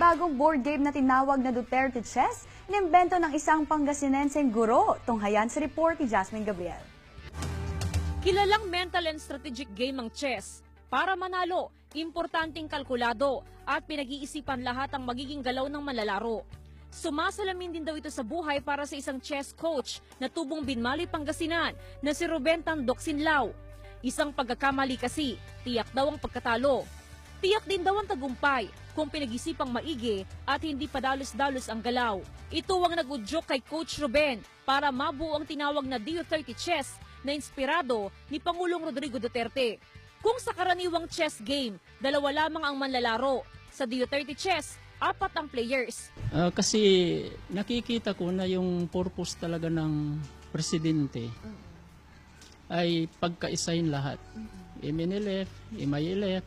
Bagong board game na tinawag na Duterte Chess, inimbento ng isang Pangasinenseng guro. Tunghayan sa report ni Jasmine Gabriel. Kilalang mental and strategic game ang chess. Para manalo, importanteng kalkulado at pinag-iisipan lahat ang magiging galaw ng manlalaro. Sumasalamin din daw ito sa buhay para sa isang chess coach na tubong Binmaloy, Pangasinan na si Ruben Tandok Sinlao. Isang pagkakamali kasi, tiyak daw ang pagkatalo. Tiyak din daw ang tagumpay kung pinag-isipang maigi at hindi padalos-dalos ang galaw. Ito ang nagudyok kay Coach Ruben para mabuo ang tinawag na DU30 Chess na inspirado ni Pangulong Rodrigo Duterte. Kung sa karaniwang chess game, 2 lamang ang manlalaro. Sa DU30 Chess, 4 ang players. Kasi nakikita ko na yung purpose talaga ng presidente ay pagkaisahin lahat. Iminilef, imayilef.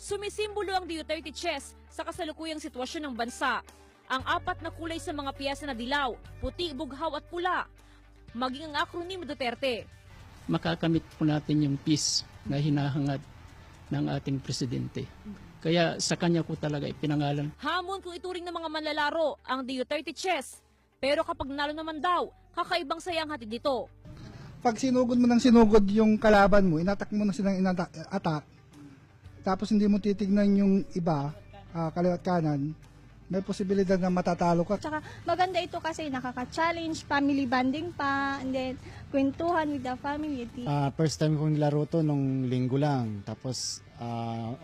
Sumisimbolo ang DU30 Chess sa kasalukuyang sitwasyon ng bansa. Ang 4 na kulay sa mga piyesa na dilaw, puti, bughaw at pula. Maging ang acronym Duterte. Makakamit po natin yung peace na hinahangad ng ating presidente. Kaya sa kanya ko talaga ipinangalan. Hamon kung ituring ng mga manlalaro ang DU30 Chess. Pero kapag nalo naman daw, kakaibang sayang hatid dito. Pag sinugod mo ng sinugod yung kalaban mo, inatak mo na silang attack, tapos hindi mo titignan yung iba, kaliwat kanan, may posibilidad na matatalo ka. Tsaka maganda ito kasi nakaka-challenge, family bonding pa, and then kwentuhan with the family. First time kong nilaro to nung linggo lang. Tapos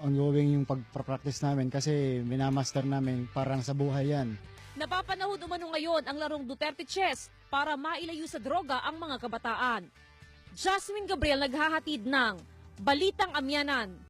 ongoing yung pag-practice namin kasi minamaster namin parang sa buhay yan. Napapanahon umano ngayon ang larong Duterte Chess para mailayo sa droga ang mga kabataan. Jasmine Gabriel naghahatid ng Balitang Amyanan.